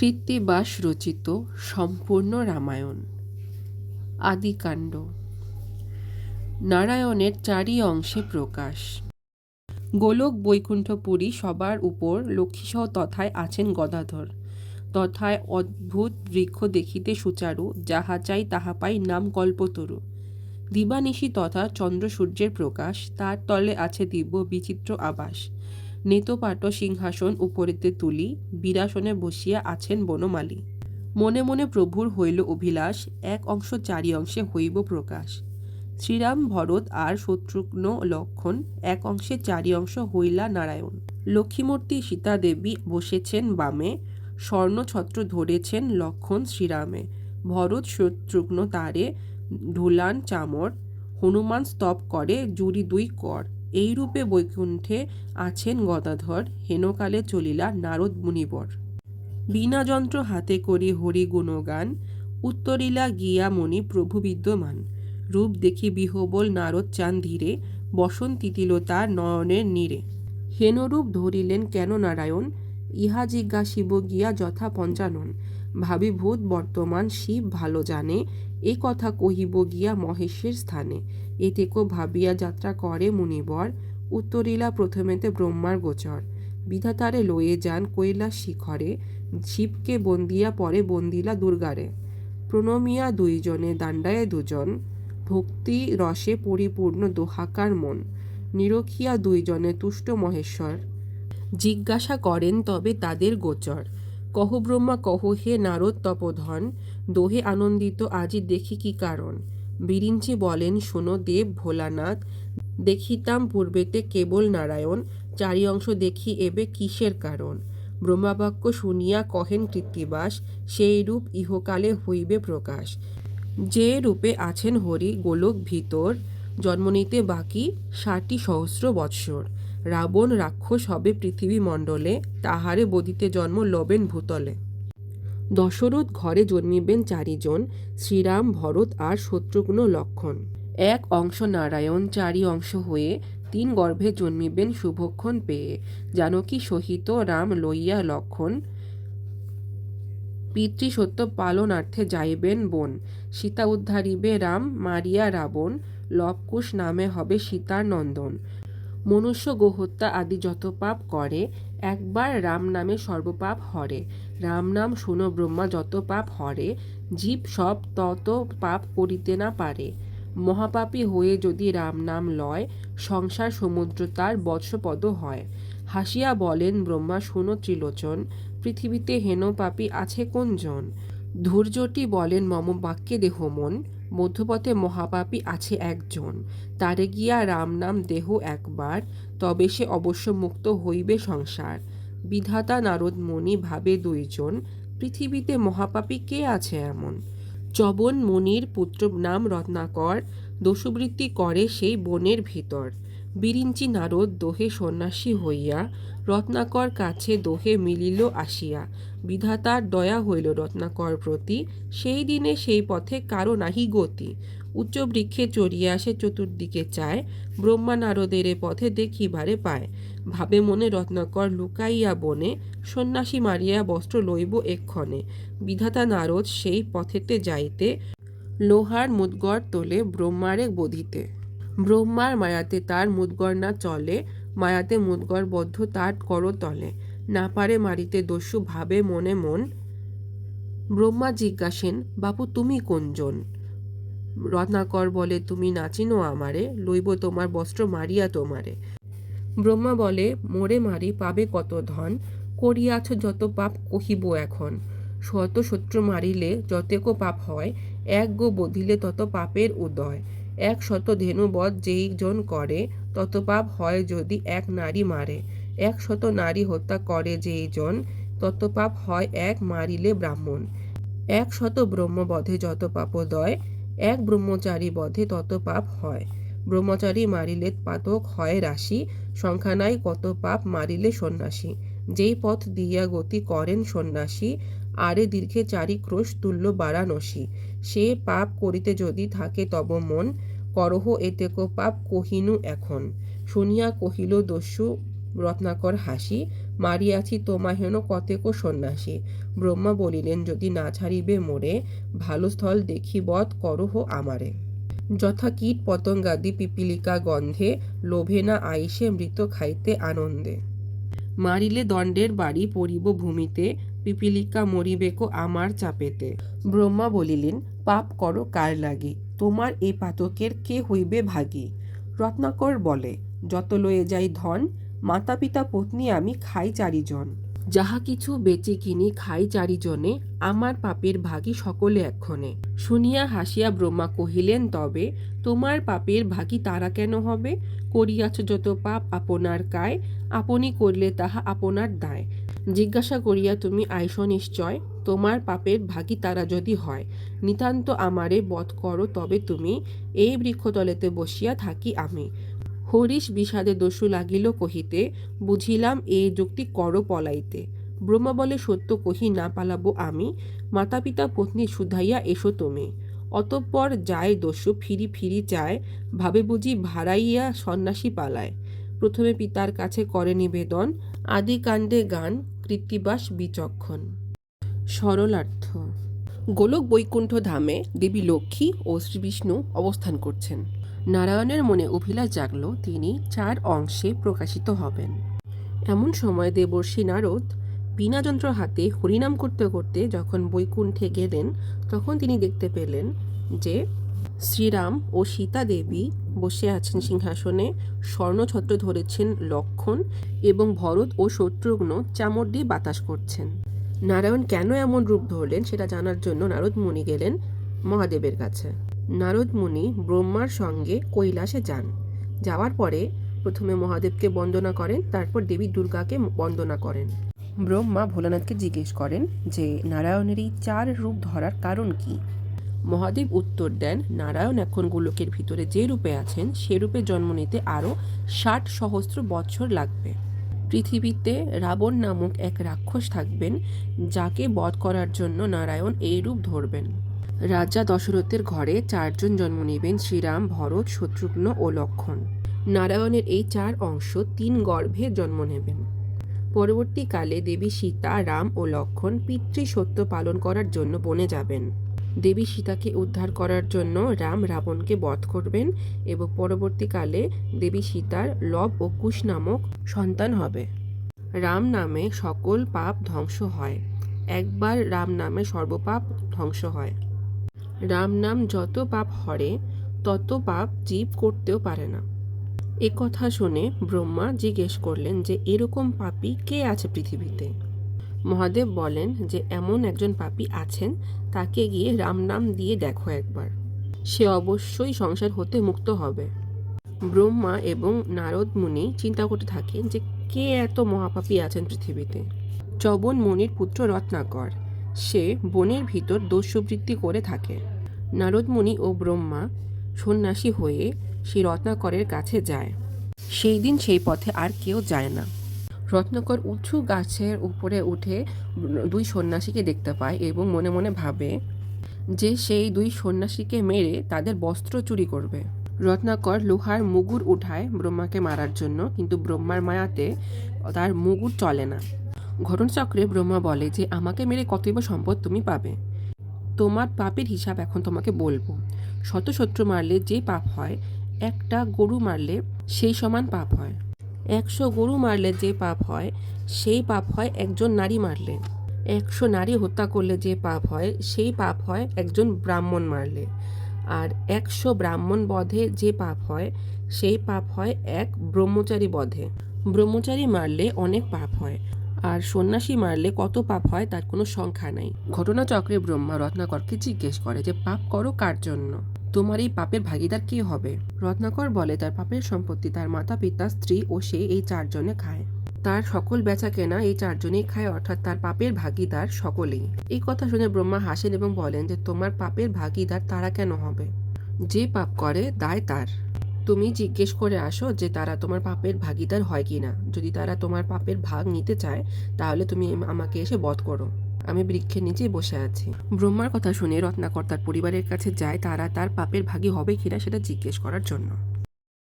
কৃত্তিবাস রচিত সম্পূর্ণ রামায়ণ। আদিকাণ্ড। নারায়ণের চারি অংশে প্রকাশ। গোলক বৈকুণ্ঠপুরী সবার উপর লক্ষ্মীসহ তথায় আছেন গদাধর। তথায় অদ্ভুত বৃক্ষ দেখিতে সুচারু, যাহা চাই তাহা পাই, নাম কল্পতরু। দিবানিশি তথা চন্দ্র সূর্যের প্রকাশ, তার তলে আছে দিব্য বিচিত্র আবাস। নেতপাট সিংহাসন উপরেতে তুলি, বীরাসনে বসিয়া আছেন বনমালী। মনে মনে প্রভুর হইল অভিলাষ, এক অংশ চারি অংশে হইব প্রকাশ। শ্রীরাম ভরত আর শত্রুঘ্ন লক্ষণ, এক অংশে চারি অংশ হইলা নারায়ণ। লক্ষ্মীমূর্তি সীতা দেবী বসেছেন বামে, স্বর্ণছত্র ধরেছেন লক্ষণ শ্রীরামে। ভরত শত্রুঘ্ন তারে ঢুলান চামর, হনুমান স্তব করে জুরি দুই কর। এইরূপে বৈকুণ্ঠে আছেন গদাধর, হেনকালে চলিলা নারদ মুনিবর। বীণাযন্ত্র হাতে করি হরি গুণগান, উত্তরিলা গিয়া মণি প্রভু বিদ্যমান। রূপ দেখি বিহবল নারদ চান ধীরে, বসন তিতিল তার নয়নের নীরে। হেনরূপ ধরিলেন কেন নারায়ণ, ইহা জিজ্ঞাসিব গিয়া যথা পঞ্চানন। ভাবি ভূত বর্তমান শিব ভালো জানে, এ কথা কহিব গিয়া মহেশের স্থানে। এতেকো ভাবিয়া যাত্রা করে মুনিবর, উত্তরিলা প্রথমেতে ব্রহ্মার গোচর। বিধাতারে লয়ে যান কৈলাস শিখরে, শিবকে বন্দিয়া পরে বন্দিলা দুর্গারে। প্রণমিয়া দুইজনে দাণ্ডায়ে দুজন, ভক্তি রসে পরিপূর্ণ দোহাকার মন। নিরখিয়া দুইজনে তুষ্ট মহেশ্বর, জিজ্ঞাসা করেন তবে তাদের গোচর। কহ ব্রহ্মা কহ হে নারদ তপোধন, দোহে আনন্দিত আজি দেখি কি কারণ। বিরিঞ্চি বলেন শোনো দেব ভোলানাথ, দেখিতাম পূর্বেতে কেবল নারায়ণ, চারি অংশ দেখি এবে কিসের কারণ। ব্রহ্মাবাক্য শুনিয়া কহেন কৃত্তিবাস, সেই রূপ ইহকালে হইবে প্রকাশ। যে রূপে আছেন হরি গোলক ভিতর, জন্ম নিতে বাকি ৬০ সহস্র বৎসর। রাবণ রাক্ষস হবে পৃথিবী মণ্ডলে, তাহারে বধিতে জন্ম লবেন ভূতলে। দশরথ ঘরে জন্মিবেন চারিজন, শ্রীরাম ভরত আর শত্রুঘ্ন লক্ষণ। এক অংশ নারায়ণ চারি অংশ হয়ে, তিন গর্ভে জন্মিবেন শুভক্ষণ পেয়ে। জানকী সহিত রাম লইয়া লক্ষণ, পিতৃসত্য পালনার্থে যাইবেন বন। সীতা উদ্ধারিবে রাম মারিয়া রাবণ, লবকুশ নামে হবে সীতার নন্দন। মনুষ্য গোহত্যা আদি যত পাপ করে, একবার রাম নামে সর্বপাপ হরে। রাম নাম শুনো ব্রহ্মা যত পাপ হরে, জীব সব তত পাপ করিতে না পারে। মহাপাপী হয়ে যদি রাম নাম লয়, সংসার সমুদ্র তার বৎসপদ হয়। হাসিয়া বলেন ব্রহ্মা শুনো ত্রিলোচন, পৃথিবীতে হেন পাপী আছে কোন জন। ধৈর্যটি বলেন মম বাক্যে দেহ মন, মধ্যপথে মহাপাপী আছে একজন। তারে গিয়া রাম নাম দেহ একবার, তবে সে অবশ্য মুক্ত হইবে সংসার। বিধাতা নারদ মুনি ভাবে দুইজন, পৃথিবীতে মহাপাপী কে আছে এমন। চবন মুনির পুত্র নাম রত্নাকর, দস্যুবৃত্তি করে সেই বনের ভিতর। বিরিঞ্চি নারদ দোহে সন্ন্যাসী হইয়া, রত্নাকর কাছে দোহে মিলিল আসিয়া। বিধাতার দয়া হইল রত্নাকর প্রতি, সেই দিনে সেই পথে কারো নাহি গতি। উচ্চ বৃক্ষে চড়িয়া সে চতুর্দিকে চায়, ব্রহ্মা নারদের পথে দেখিবারে পায়। ভাবে মনে রত্নাকর লুকাইয়া বনে, সন্ন্যাসী মারিয়া বস্ত্র লইব এক্ষণে। বিধাতা নারদ সেই পথেতে যাইতে, লোহার মুদগর তোলে ব্রহ্মারে বধিতে। ব্রহ্মার মায়াতে তার মুদগর না চলে, মায়াতে মুদগর বদ্ধ তার করতলে। না পারে মারিতে দস্যু ভাবে মনে মন, ব্রহ্মা জিজ্ঞাসেন বাপু তুমি কোনজন। রত্নাকর বলে তুমি নাচিনো আমারে, লইব তোমার বস্ত্র মারিয়া তোমারে। ব্রহ্মা বলে মোরে মারি পাবে কত ধন, করিয়াছ যত পাপ কহিব এখন। শত শত্রু মারিলে যতেকো পাপ হয়, এক গো বধিলে তত পাপের উদয়। ১০০ ধেনুবধ যেই জন করে, তত পাপ হয় যদি এক নারী মারে। ১০০ নারী হত্যা করে যেই জন, তত পাপ হয় এক মারিলে ব্রাহ্মণ। ১০০ ব্রহ্মবধে যত পাপোদয়, এক ব্রহ্মচারী বধে তত পাপ হয়। ব্রহ্মচারী মারিলে পাতক হয় রাশি, সংখ্যা নাই কত পাপ মারিলে সন্ন্যাসী। যেই পথ দিয়া গতি করেন সন্ন্যাসী, আরে দীর্ঘে চারি ক্রোশ তুল্য বারাণসী। সে পাপ করিতে যদি থাকে তব মন, করহ এতেকো পাপ কহিনু এখন। শুনিয়া কহিল দস্যু রত্নাকর হাসি, মারিয়াছি তোমা হেন কতেক সন্ন্যাসী। ব্রহ্মা বলিলেন, যদি না ছাড়িবে মোরে, ভালো স্থল দেখি বধ করহ আমারে। যথা কীট পতঙ্গাদি পিপীলিকা গন্ধে, লোভে না আইসে মৃত খাইতে আনন্দে। মারিলে দণ্ডের বাড়ি পড়িব ভূমিতে, পিপীলিকা মরিবেকো আমার চাপেতে। ব্রহ্মা বলিলেন, পাপ করো কার লাগি, তোমার এ পাতকের কে হইবে ভাগী। রত্নাকর বলে, যত লয়ে যাই ধন, মাতা পিতা পত্নী আমি খাই চারিজন। যাহা কিছু বেচে কিনি খাই চারিজনে, আমার পাপের ভাগী সকলে এক্ষণে। শুনিয়া হাসিয়া ব্রহ্মা কহিলেন, তবে তোমার পাপের ভাগী তারা কেন হবে? করিয়াছ যত পাপ আপনার কায়, আপনি করলে তাহা আপনার দায়। জিজ্ঞাসা করিয়া তুমি আইস নিশ্চয়, তোমার পাপের ভাগী তারা যদি হয়। নিতান্ত আমারে বধ করো তবে তুমি, এই বৃক্ষতলেতে বসিয়া থাকি আমি। হরিশ বিষাদে দস্যু লাগিল কহিতে, বুঝিলাম এ যুক্তি করো পলাইতে। ব্রহ্মা বলে, সত্য কহি না পালাবো আমি, মাতা পিতা পত্নী শুধাইয়া এসো তুমি। অতঃপর যায় দস্যু ফিরি ফিরি চায়, ভাবে বুঝি ভাড়াইয়া সন্ন্যাসী পালায়। প্রথমে পিতার কাছে করে নিবেদন, আদি কাণ্ডে গান কৃত্তিবাস বিচক্ষণ। সরলার্থ। গোলক বৈকুণ্ঠ ধামে দেবী লক্ষ্মী ও শ্রীবিষ্ণু অবস্থান করছেন। নারায়ণের মনে অভিলাষ জাগল, তিনি 4 অংশে প্রকাশিত হবেন। এমন সময় দেবর্ষি নারদ বীণাযন্ত্র হাতে হরিনাম করতে করতে যখন বৈকুণ্ঠে গেলেন, তখন তিনি দেখতে পেলেন যে শ্রীরাম ও সীতা দেবী বসে আছেন সিংহাসনে, স্বর্ণছত্র ধরেছেন লক্ষ্মণ, এবং ভরত ও শত্রুঘ্ন চামর দিয়ে বাতাস করছেন। নারায়ণ কেন এমন রূপ ধরলেন সেটা জানার জন্য নারদ মুনি গেলেন মহাদেবের কাছে। নারদ মুনি ব্রহ্মার সঙ্গে কৈলাসে যান। যাওয়ার পরে প্রথমে মহাদেবকে বন্দনা করেন, তারপর দেবী দুর্গাকে বন্দনা করেন। ব্রহ্মা ভোলানাথকে জিজ্ঞেস করেন যে নারায়ণের এই 4 রূপ ধরার কারণ কি। মহাদেব উত্তর দেন, নারায়ণ এখন গোলকের ভিতরে যে রূপে আছেন সে রূপে জন্ম নিতে আরও 60 সহস্র বৎসর লাগবে। পৃথিবীতে রাবণ নামক এক রাক্ষস থাকবেন, যাকে বধ করার জন্য নারায়ণ এই রূপ ধরবেন। রাজা দশরথের ঘরে 4 জন জন্ম নেবেন, শ্রীরাম, ভরত, শত্রুঘ্ন ও লক্ষ্মণ। নারায়ণের এই 4 অংশ 3 গর্ভে জন্ম নেবেন। পরবর্তীকালে দেবী সীতা, রাম ও লক্ষ্মণ পিতৃসত্য পালন করার জন্য বনে যাবেন। দেবী সীতাকে উদ্ধার করার জন্য রাম রাবণকে বধ করবেন, এবং পরবর্তীকালে দেবী সীতার লব ও কুশ নামক সন্তান হবে। রাম নামে সকল পাপ ধ্বংস হয়। একবার রাম নামে সর্বপাপ ধ্বংস হয়। রাম নাম যত পাপ হরে, তত পাপ জীব করতেও পারে না। এ কথা শুনে ব্রহ্মা জিজ্ঞেস করলেন যে এরকম পাপী কে আছে পৃথিবীতে। মহাদেব বলেন যে এমন একজন পাপী আছেন, তাকে গিয়ে রাম নাম দিয়ে দেখো একবার, সে অবশ্যই সংসার হতে মুক্ত হবে। ব্রহ্মা এবং নারদ মুনি চিন্তা করতে থাকেন যে কে এত মহাপাপী আছেন পৃথিবীতে। চবন মুনির পুত্র রত্নাকর, সে বনের ভিতর দস্যুবৃত্তি করে থাকে। নারদ মুনি ও ব্রহ্মা সন্ন্যাসী হয়ে সেই রত্নাকরের কাছে যায়। সেই দিন সেই পথে আর কেউ যায় না। রত্নাকর উঁচু গাছের উপরে উঠে 2 সন্ন্যাসীকে দেখতে পায় এবং মনে মনে ভাবে যে সেই 2 সন্ন্যাসীকে মেরে তাদের বস্ত্র চুরি করবে। রত্নাকর লোহার মুগুর উঠায় ব্রহ্মাকে মারার জন্য, কিন্তু ব্রহ্মার মায়াতে তার মুগুর চলে না। ঘটনাচক্রে ব্রহ্মা বলে যে আমাকে মেরে কতই বা সম্পদ তুমি পাবে। তোমার পাপের হিসাব এখন তোমাকে বলবো। 100 শত্রু মারলে যে পাপ হয়, একটা গরু মারলে সেই সমান পাপ হয়। 100 গরু মারলে যে পাপ হয়, সেই পাপ হয় একজন নারী মারলে। 100 নারী হত্যা করলে যে পাপ হয়, সেই পাপ হয় একজন ব্রাহ্মণ মারলে। আর 100 ব্রাহ্মণ বধে যে পাপ হয়, সেই পাপ হয় এক ব্রহ্মচারী বধে। ব্রহ্মচারী মারলে অনেক পাপ হয়, আর সন্ন্যাসী মারলে কত পাপ হয় তার কোনো সংখ্যা নাই। ঘটনাচক্রে ব্রহ্মা রত্নাকরকে জিজ্ঞেস করে যে পাপ করো কার জন্য, তোমার এই পাপের ভাগীদার কে হবে। রত্নাকর বলে তার পাপের সম্পত্তি তার মাতা পিতা, স্ত্রী ও সে এই 4 জনে খায়। তার সকল বেচা কেনা এই 4 জনেই খায়, অর্থাৎ তার পাপের ভাগীদার সকলেই। এই কথা শুনে ব্রহ্মা হাসেন এবং বলেন যে তোমার পাপের ভাগীদার তারা কেন হবে? যে পাপ করে দায় তার। তুমি জিজ্ঞেস করে আসো যে তারা তোমার পাপের ভাগীদার হয় কিনা। যদি তারা তোমার পাপের ভাগ নিতে চায়, তাহলে তুমি আমাকে এসে বধ করো। আমি বৃক্ষের নিচেই বসে আছি। ব্রহ্মার কথা শুনে রত্নাকর তার পরিবারের কাছে যায়, তারা তার পাপের ভাগী হবে কিনা সেটা জিজ্ঞেস করার জন্য।